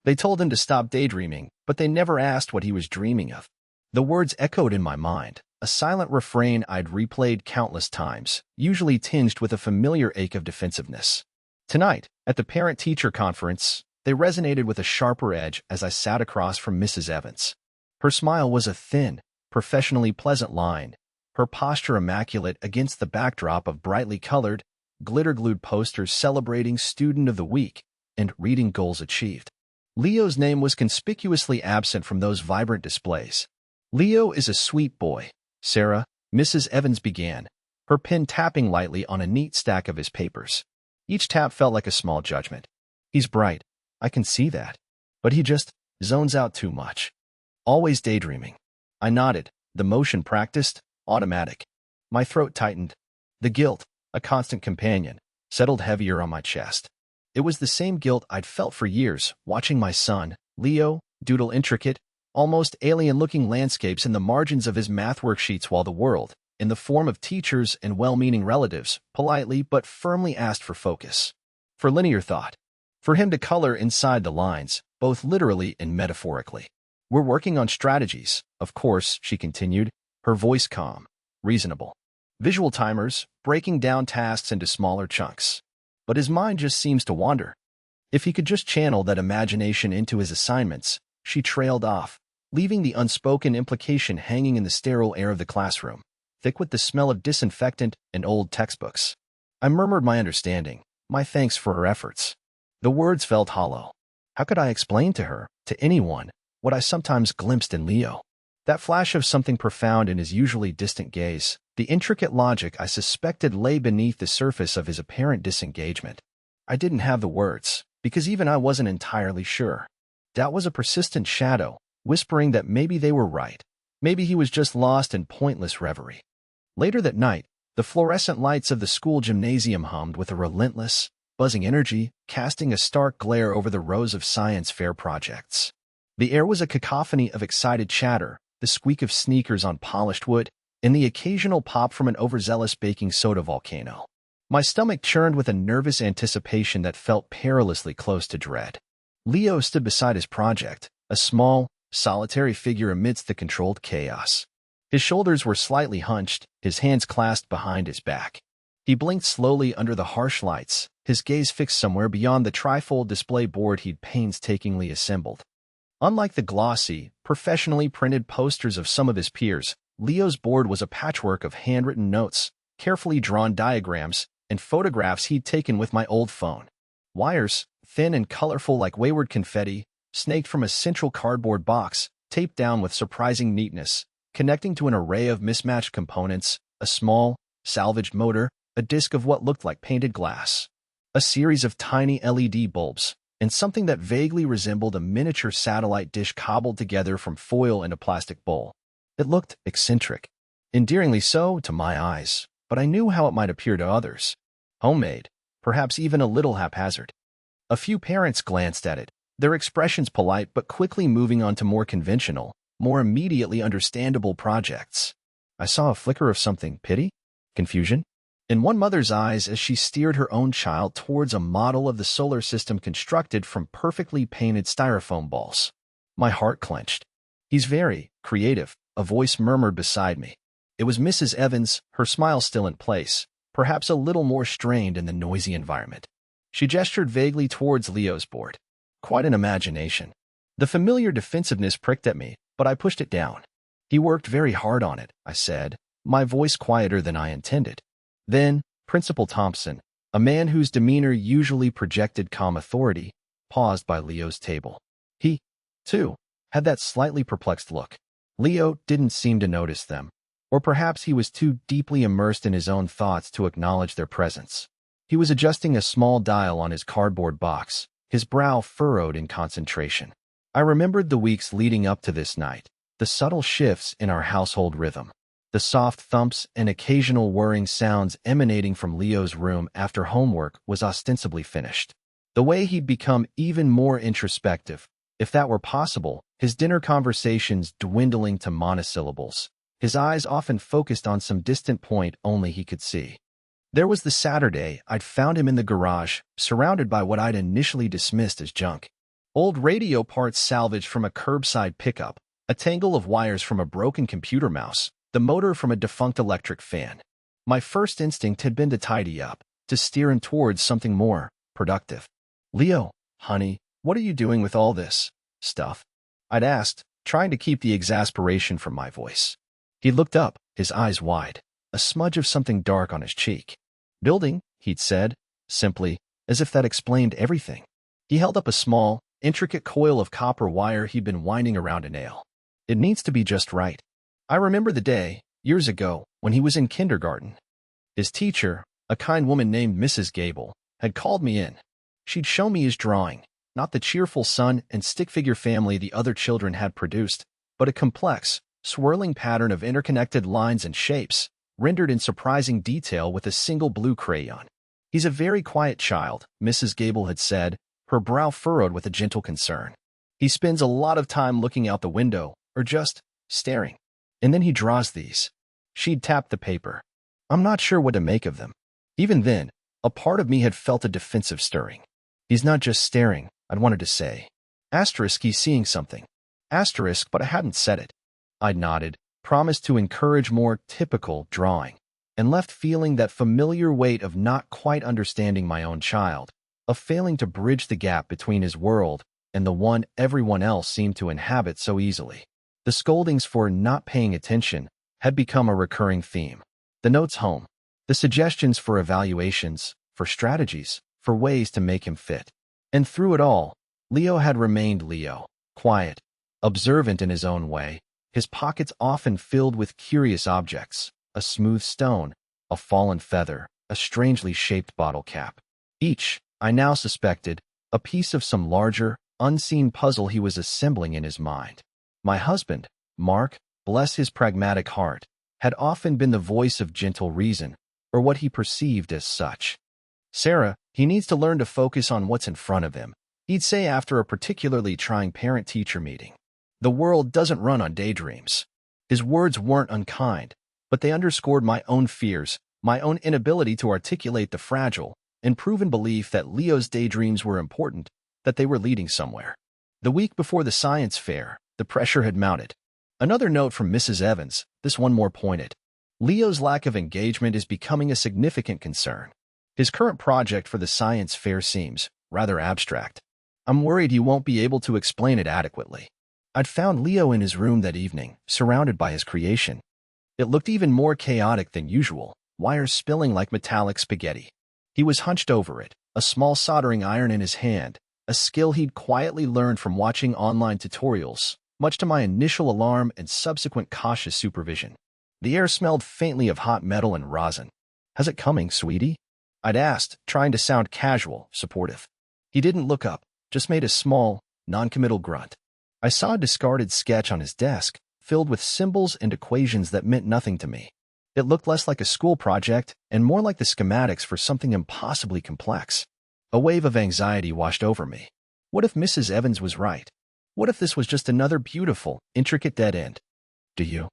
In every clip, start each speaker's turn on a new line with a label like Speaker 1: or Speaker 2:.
Speaker 1: They told him to stop daydreaming, but they never asked what he was dreaming of. The words echoed in my mind, a silent refrain I'd replayed countless times, usually tinged with a familiar ache of defensiveness. Tonight, at the parent-teacher conference, they resonated with a sharper edge as I sat across from Mrs. Evans. Her smile was a thin, professionally pleasant line, her posture immaculate against the backdrop of brightly colored, glitter-glued posters celebrating Student of the Week and Reading Goals Achieved. Leo's name was conspicuously absent from those vibrant displays. "Leo is a sweet boy, Sarah," Mrs. Evans began, her pen tapping lightly on a neat stack of his papers. Each tap felt like a small judgment. "He's bright, I can see that. But he just zones out too much. Always daydreaming." I nodded, the motion practiced, automatic. My throat tightened. The guilt, a constant companion, settled heavier on my chest. It was the same guilt I'd felt for years, watching my son, Leo, doodle intricate, almost alien-looking landscapes in the margins of his math worksheets while the world, in the form of teachers and well-meaning relatives, politely but firmly asked for focus, for linear thought, for him to color inside the lines, both literally and metaphorically. "We're working on strategies, of course," she continued, her voice calm, reasonable. "Visual timers, breaking down tasks into smaller chunks. But his mind just seems to wander. If he could just channel that imagination into his assignments," she trailed off, leaving the unspoken implication hanging in the sterile air of the classroom, thick with the smell of disinfectant and old textbooks. I murmured my understanding, my thanks for her efforts. The words felt hollow. How could I explain to her, to anyone, what I sometimes glimpsed in Leo? That flash of something profound in his usually distant gaze, the intricate logic I suspected lay beneath the surface of his apparent disengagement. I didn't have the words, because even I wasn't entirely sure. Doubt was a persistent shadow, whispering that maybe they were right. Maybe he was just lost in pointless reverie. Later that night, the fluorescent lights of the school gymnasium hummed with a relentless, buzzing energy, casting a stark glare over the rows of science fair projects. The air was a cacophony of excited chatter, the squeak of sneakers on polished wood, and the occasional pop from an overzealous baking soda volcano. My stomach churned with a nervous anticipation that felt perilously close to dread. Leo stood beside his project, a small, solitary figure amidst the controlled chaos. His shoulders were slightly hunched, his hands clasped behind his back. He blinked slowly under the harsh lights, his gaze fixed somewhere beyond the trifold display board he'd painstakingly assembled. Unlike the glossy, professionally printed posters of some of his peers, Leo's board was a patchwork of handwritten notes, carefully drawn diagrams, and photographs he'd taken with my old phone. Wires, thin and colorful like wayward confetti, snaked from a central cardboard box, taped down with surprising neatness, connecting to an array of mismatched components, a small, salvaged motor, a disc of what looked like painted glass, a series of tiny LED bulbs, and something that vaguely resembled a miniature satellite dish cobbled together from foil in a plastic bowl. It looked eccentric, endearingly so to my eyes, but I knew how it might appear to others. Homemade, perhaps even a little haphazard. A few parents glanced at it, their expressions polite but quickly moving on to more conventional, more immediately understandable projects. I saw a flicker of something, pity? Confusion? In one mother's eyes as she steered her own child towards a model of the solar system constructed from perfectly painted styrofoam balls. My heart clenched. "He's very creative," a voice murmured beside me. It was Mrs. Evans, her smile still in place, perhaps a little more strained in the noisy environment. She gestured vaguely towards Leo's board. Quite an imagination. The familiar defensiveness pricked at me, but I pushed it down. "He worked very hard on it," I said, my voice quieter than I intended. Then, Principal Thompson, a man whose demeanor usually projected calm authority, paused by Leo's table. He, too, had that slightly perplexed look. Leo didn't seem to notice them, or perhaps he was too deeply immersed in his own thoughts to acknowledge their presence. He was adjusting a small dial on his cardboard box, his brow furrowed in concentration. I remembered the weeks leading up to this night, the subtle shifts in our household rhythm, the soft thumps and occasional whirring sounds emanating from Leo's room after homework was ostensibly finished. The way he'd become even more introspective, if that were possible, his dinner conversations dwindling to monosyllables, his eyes often focused on some distant point only he could see. There was the Saturday I'd found him in the garage, surrounded by what I'd initially dismissed as junk. Old radio parts salvaged from a curbside pickup, a tangle of wires from a broken computer mouse, the motor from a defunct electric fan. My first instinct had been to tidy up, to steer him towards something more productive. "Leo, honey, what are you doing with all this stuff?" I'd asked, trying to keep the exasperation from my voice. He looked up, his eyes wide, a smudge of something dark on his cheek. "Building," he'd said, simply, as if that explained everything. He held up a small, intricate coil of copper wire he'd been winding around a nail. "It needs to be just right." I remember the day, years ago, when he was in kindergarten. His teacher, a kind woman named Mrs. Gable, had called me in. She'd show me his drawing, not the cheerful sun and stick-figure family the other children had produced, but a complex, swirling pattern of interconnected lines and shapes, rendered in surprising detail with a single blue crayon. "He's a very quiet child," Mrs. Gable had said, her brow furrowed with a gentle concern. "He spends a lot of time looking out the window, or just staring. And then he draws these." She'd tapped the paper. I'm not sure what to make of them. Even then, a part of me had felt a defensive stirring. "He's not just staring," I'd wanted to say. Asterisk, he's seeing something. Asterisk, but I hadn't said it. I'd nodded, promised to encourage more typical drawing, and left feeling that familiar weight of not quite understanding my own child, of failing to bridge the gap between his world and the one everyone else seemed to inhabit so easily. The scoldings for not paying attention had become a recurring theme. The notes home, the suggestions for evaluations, for strategies, for ways to make him fit. And through it all, Leo had remained Leo, quiet, observant in his own way, his pockets often filled with curious objects, a smooth stone, a fallen feather, a strangely shaped bottle cap. Each, I now suspected, a piece of some larger, unseen puzzle he was assembling in his mind. My husband, Mark, bless his pragmatic heart, had often been the voice of gentle reason, or what he perceived as such. "Sarah, he needs to learn to focus on what's in front of him," he'd say after a particularly trying parent-teacher meeting. "The world doesn't run on daydreams." His words weren't unkind, but they underscored my own fears, my own inability to articulate the fragile and proven belief that Leo's daydreams were important, that they were leading somewhere. The week before the science fair, the pressure had mounted. Another note from Mrs. Evans, this one more pointed. "Leo's lack of engagement is becoming a significant concern. His current project for the science fair seems rather abstract. I'm worried he won't be able to explain it adequately." I'd found Leo in his room that evening, surrounded by his creation. It looked even more chaotic than usual, wires spilling like metallic spaghetti. He was hunched over it, a small soldering iron in his hand, a skill he'd quietly learned from watching online tutorials, much to my initial alarm and subsequent cautious supervision. The air smelled faintly of hot metal and rosin. "How's it coming, sweetie?" I'd asked, trying to sound casual, supportive. He didn't look up, just made a small, non-committal grunt. I saw a discarded sketch on his desk, filled with symbols and equations that meant nothing to me. It looked less like a school project and more like the schematics for something impossibly complex. A wave of anxiety washed over me. What if Mrs. Evans was right? What if this was just another beautiful, intricate dead end? Do you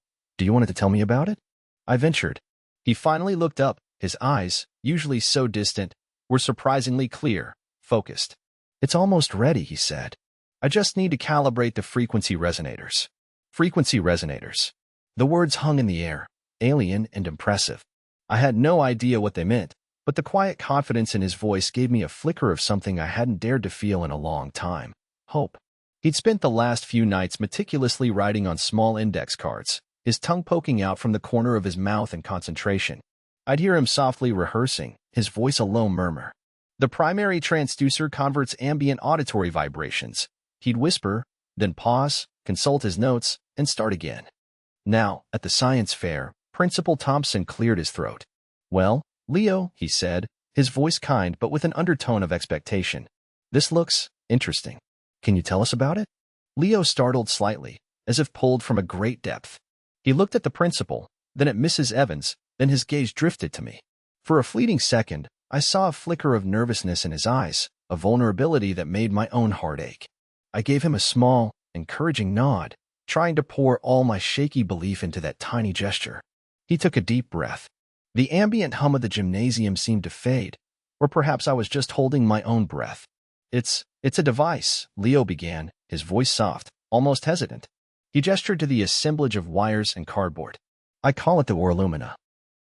Speaker 1: want to tell me about it?" I ventured. He finally looked up. His eyes, usually so distant, were surprisingly clear, focused. "It's almost ready," he said. "I just need to calibrate the frequency resonators." Frequency resonators. The words hung in the air, alien and impressive. I had no idea what they meant, but the quiet confidence in his voice gave me a flicker of something I hadn't dared to feel in a long time. Hope. He'd spent the last few nights meticulously writing on small index cards, his tongue poking out from the corner of his mouth in concentration. I'd hear him softly rehearsing, his voice a low murmur. The primary transducer converts ambient auditory vibrations. He'd whisper, then pause, consult his notes, and start again. Now, at the science fair, Principal Thompson cleared his throat. "Well, Leo," he said, his voice kind but with an undertone of expectation. "This looks interesting. Can you tell us about it?" Leo startled slightly, as if pulled from a great depth. He looked at the principal, then at Mrs. Evans, then his gaze drifted to me. For a fleeting second, I saw a flicker of nervousness in his eyes, a vulnerability that made my own heart ache. I gave him a small, encouraging nod, trying to pour all my shaky belief into that tiny gesture. He took a deep breath. The ambient hum of the gymnasium seemed to fade, or perhaps I was just holding my own breath. It's a device, Leo began, his voice soft, almost hesitant. He gestured to the assemblage of wires and cardboard. I call it the Orlumina.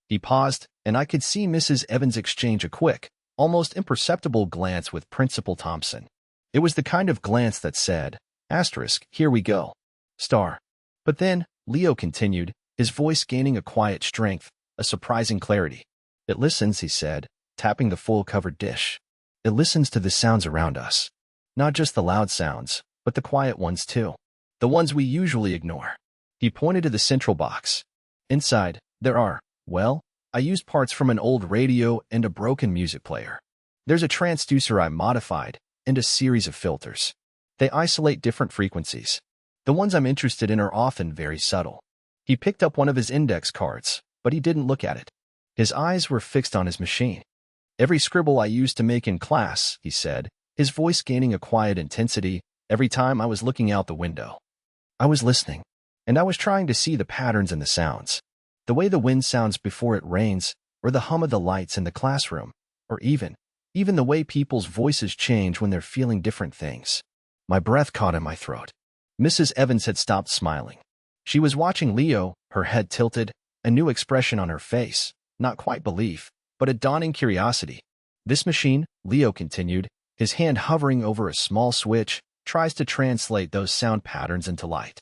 Speaker 1: He paused, and I could see Mrs. Evans exchange a quick, almost imperceptible glance with Principal Thompson. It was the kind of glance that said, asterisk, here we go. Star. But then, Leo continued, his voice gaining a quiet strength, a surprising clarity. It listens, he said, tapping the full-covered dish. It listens to the sounds around us. Not just the loud sounds, but the quiet ones too. The ones we usually ignore. He pointed to the central box. Inside, there are, well, I used parts from an old radio and a broken music player. There's a transducer I modified, and a series of filters. They isolate different frequencies. The ones I'm interested in are often very subtle. He picked up one of his index cards, but he didn't look at it. His eyes were fixed on his machine. Every scribble I used to make in class, he said, his voice gaining a quiet intensity, every time I was looking out the window. I was listening, and I was trying to see the patterns in the sounds. The way the wind sounds before it rains, or the hum of the lights in the classroom, or even the way people's voices change when they're feeling different things. My breath caught in my throat. Mrs. Evans had stopped smiling. She was watching Leo, her head tilted, a new expression on her face, not quite belief, but a dawning curiosity. This machine, Leo continued, his hand hovering over a small switch, tries to translate those sound patterns into light.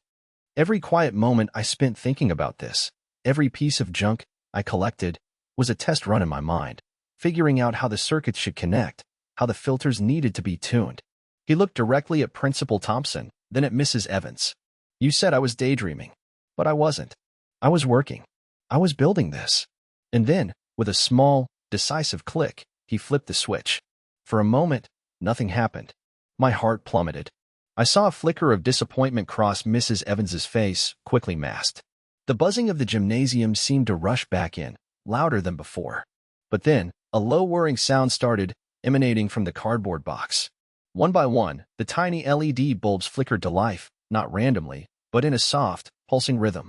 Speaker 1: Every quiet moment I spent thinking about this, every piece of junk I collected, was a test run in my mind, figuring out how the circuits should connect, how the filters needed to be tuned. He looked directly at Principal Thompson, then at Mrs. Evans. You said I was daydreaming, but I wasn't. I was working. I was building this. And then, with a small, decisive click, he flipped the switch. For a moment, nothing happened. My heart plummeted. I saw a flicker of disappointment cross Mrs. Evans's face, quickly masked. The buzzing of the gymnasium seemed to rush back in, louder than before. But then, a low whirring sound started, emanating from the cardboard box. One by one, the tiny LED bulbs flickered to life, not randomly, but in a soft, pulsing rhythm.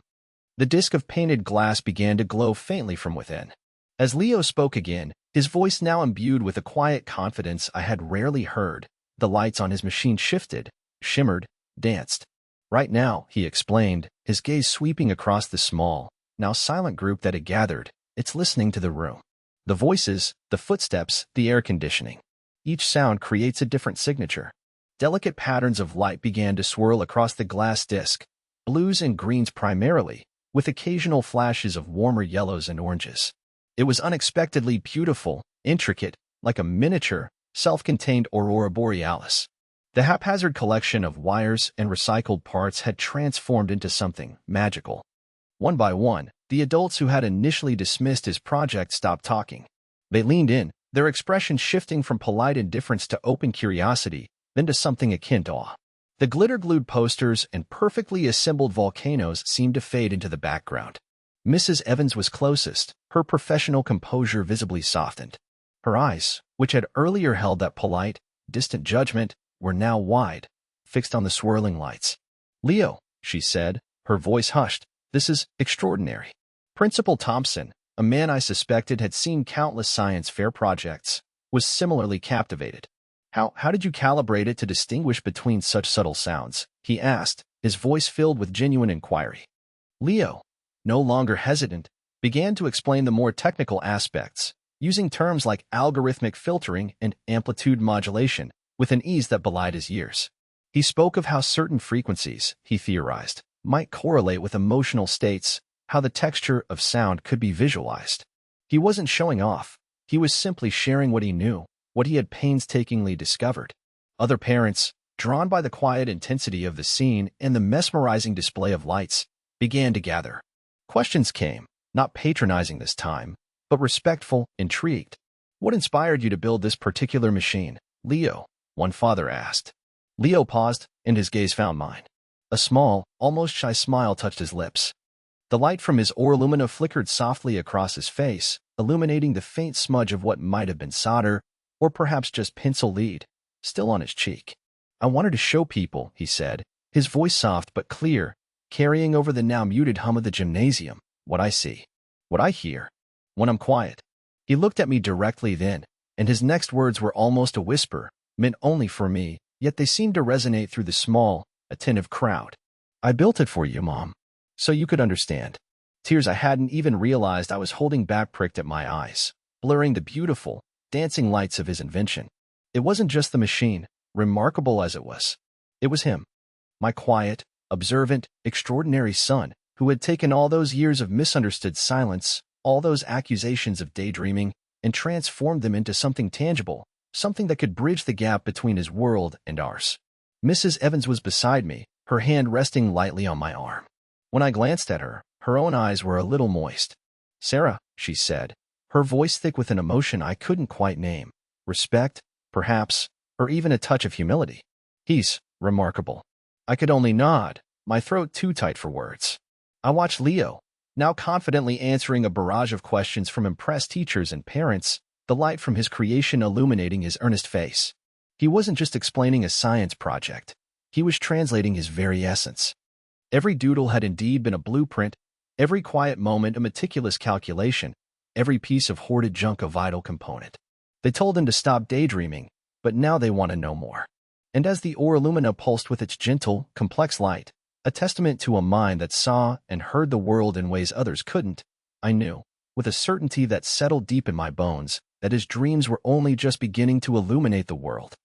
Speaker 1: The disc of painted glass began to glow faintly from within. As Leo spoke again, his voice now imbued with a quiet confidence I had rarely heard, the lights on his machine shifted, shimmered, danced. Right now, he explained, his gaze sweeping across the small, now silent group that had gathered, it's listening to the room. The voices, the footsteps, the air conditioning. Each sound creates a different signature. Delicate patterns of light began to swirl across the glass disc, blues and greens primarily, with occasional flashes of warmer yellows and oranges. It was unexpectedly beautiful, intricate, like a miniature, self-contained aurora borealis. The haphazard collection of wires and recycled parts had transformed into something magical. One by one, the adults who had initially dismissed his project stopped talking. They leaned in, their expression shifting from polite indifference to open curiosity, then to something akin to awe. The glitter-glued posters and perfectly assembled volcanoes seemed to fade into the background. Mrs. Evans was closest, her professional composure visibly softened. Her eyes, which had earlier held that polite, distant judgment, were now wide, fixed on the swirling lights. Leo, she said, her voice hushed, this is extraordinary. Principal Thompson, a man I suspected had seen countless science fair projects, was similarly captivated. How did you calibrate it to distinguish between such subtle sounds? He asked, his voice filled with genuine inquiry. Leo, no longer hesitant, began to explain the more technical aspects, using terms like algorithmic filtering and amplitude modulation, with an ease that belied his years. He spoke of how certain frequencies, he theorized, might correlate with emotional states, how the texture of sound could be visualized. He wasn't showing off. He was simply sharing what he knew, what he had painstakingly discovered. Other parents, drawn by the quiet intensity of the scene and the mesmerizing display of lights, began to gather. Questions came, not patronizing this time, but respectful, intrigued. What inspired you to build this particular machine, Leo? One father asked. Leo paused, and his gaze found mine. A small, almost shy smile touched his lips. The light from his Orlumina flickered softly across his face, illuminating the faint smudge of what might have been solder, or perhaps just pencil lead, still on his cheek. I wanted to show people, he said, his voice soft but clear, carrying over the now muted hum of the gymnasium, what I see, what I hear, when I'm quiet. He looked at me directly then, and his next words were almost a whisper, meant only for me, yet they seemed to resonate through the small, attentive crowd. I built it for you, Mom, so you could understand. Tears I hadn't even realized I was holding back pricked at my eyes, blurring the beautiful, dancing lights of his invention. It wasn't just the machine, remarkable as it was. It was him, my quiet, observant, extraordinary son, who had taken all those years of misunderstood silence, all those accusations of daydreaming, and transformed them into something tangible, something that could bridge the gap between his world and ours. Mrs. Evans was beside me, her hand resting lightly on my arm. When I glanced at her, her own eyes were a little moist. "Sarah," she said, her voice thick with an emotion I couldn't quite name. Respect, perhaps, or even a touch of humility. "He's remarkable." I could only nod, my throat too tight for words. I watched Leo, now confidently answering a barrage of questions from impressed teachers and parents, the light from his creation illuminating his earnest face. He wasn't just explaining a science project. He was translating his very essence. Every doodle had indeed been a blueprint, every quiet moment a meticulous calculation, every piece of hoarded junk a vital component. They told him to stop daydreaming, but now they want to know more. And as the ore lumina pulsed with its gentle, complex light, a testament to a mind that saw and heard the world in ways others couldn't, I knew, with a certainty that settled deep in my bones, that his dreams were only just beginning to illuminate the world.